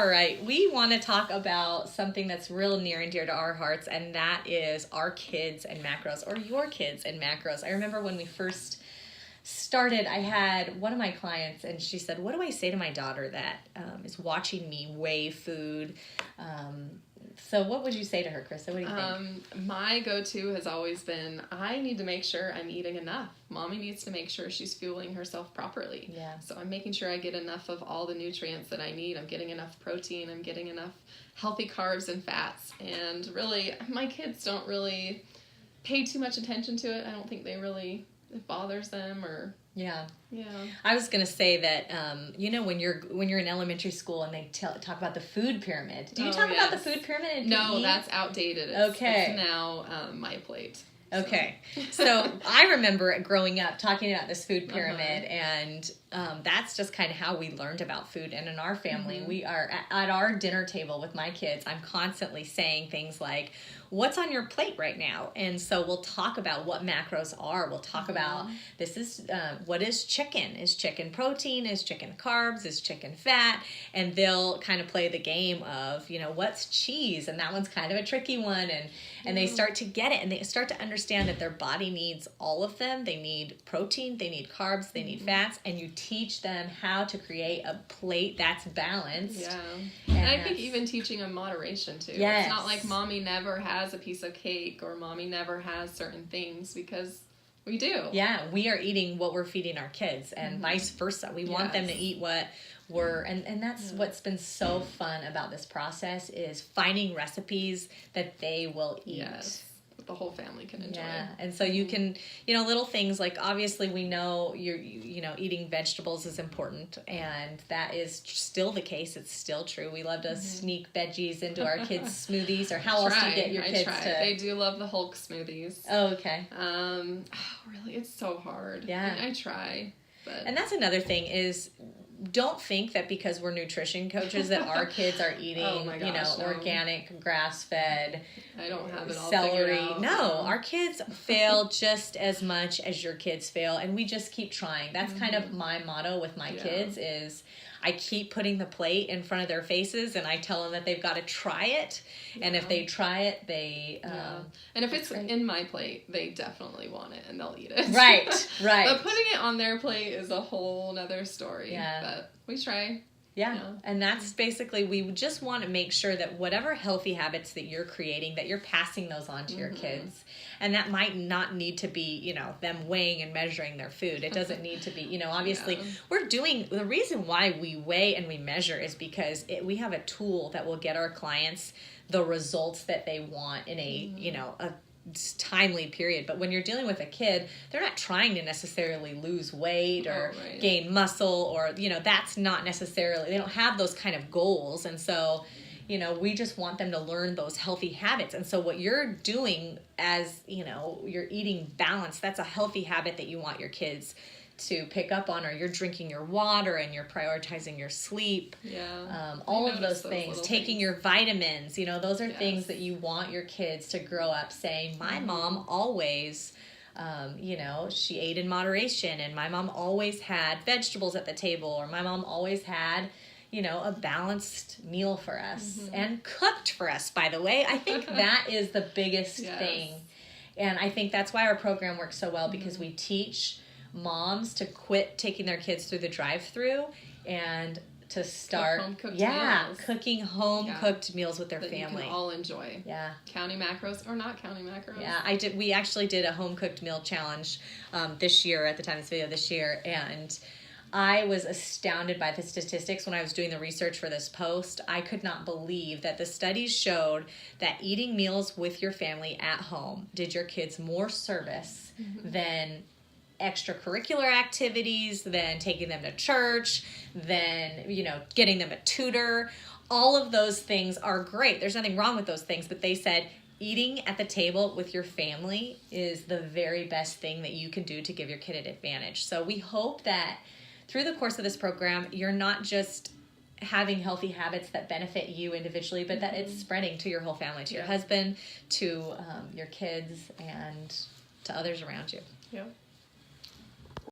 All right, we want to talk about something that's real near and dear to our hearts, and that is our kids and macros, or your kids and macros. I remember when we first started, I had one of my clients, and she said, what do I say to my daughter that is watching me weigh food? So what would you say to her, Krista? What do you think? My go-to has always been, I need to make sure I'm eating enough. Mommy needs to make sure she's fueling herself properly. Yeah. So I'm making sure I get enough of all the nutrients that I need. I'm getting enough protein. I'm getting enough healthy carbs and fats. And really, my kids don't really pay too much attention to it. I don't think it bothers them or... Yeah. Yeah. I was going to say that, when you're in elementary school and they talk about the food pyramid. Do you talk about the food pyramid in PE? No, that's outdated. It's now my plate. Okay. So I remember growing up talking about this food pyramid, and that's just kind of how we learned about food. And in our family, we are at our dinner table with my kids, I'm constantly saying things like, what's on your plate right now? And so we'll talk about what macros are. We'll talk about what is chicken? Is chicken protein? Is chicken carbs? Is chicken fat? And they'll kind of play the game of, what's cheese? And that one's kind of a tricky one. And they start to get it, and they start to understand that their body needs all of them. They need protein, they need carbs, they need fats, and you teach them how to create a plate that's balanced. Yeah. And I think even teaching them moderation too. Yes. It's not like mommy never has a piece of cake or mommy never has certain things, because we do. Yeah, we are eating what we're feeding our kids, and vice versa. We want them to eat what and that's what's been so fun about this process, is finding recipes that they will eat. Yes. The whole family can enjoy. Yeah, and so you can, little things like, obviously we know eating vegetables is important, and that is still the case. It's still true. We love to sneak veggies into our kids' smoothies, or how else do you get your kids to? They do love the Hulk smoothies. Oh, okay. Really, it's so hard. Yeah. I try, but... And that's another thing is, don't think that because we're nutrition coaches that our kids are eating, organic, grass-fed, I don't have it all celery. figured out. No, our kids fail just as much as your kids fail, and we just keep trying. That's kind of my motto with my kids is, I keep putting the plate in front of their faces, and I tell them that they've got to try it. Yeah. And if they try it, they... and if it's in my plate, they definitely want it, and they'll eat it. Right. But putting it on their plate is a whole nother story. Yeah. But we try. Yeah. And that's basically, we just want to make sure that whatever healthy habits that you're creating, that you're passing those on to your kids. And that might not need to be, them weighing and measuring their food. It doesn't need to be, obviously the reason why we weigh and we measure is because we have a tool that will get our clients the results that they want in a timely period. But when you're dealing with a kid, they're not trying to necessarily lose weight or gain muscle, or that's not necessarily, they don't have those kind of goals. And so we just want them to learn those healthy habits. And so what you're doing as you're eating balanced, that's a healthy habit that you want your kids to pick up on, or you're drinking your water and you're prioritizing your sleep. All of those things, taking your vitamins, those are things that you want your kids to grow up saying, my mom always, she ate in moderation, and my mom always had vegetables at the table, or my mom always had, a balanced meal for us and cooked for us, by the way. I think that is the biggest thing. And I think that's why our program works so well, because we teach moms to quit taking their kids through the drive-through and to start cooking home-cooked meals with their family. You can all enjoy. Yeah. Counting macros or not counting macros. Yeah, we actually did a home-cooked meal challenge this year, at the time of this video this year, and I was astounded by the statistics when I was doing the research for this post. I could not believe that the studies showed that eating meals with your family at home did your kids more service than extracurricular activities, than taking them to church, than, getting them a tutor. All of those things are great. There's nothing wrong with those things, but they said eating at the table with your family is the very best thing that you can do to give your kid an advantage. So we hope that through the course of this program, you're not just having healthy habits that benefit you individually, but that it's spreading to your whole family, to your husband, to your kids, and to others around you. Yeah.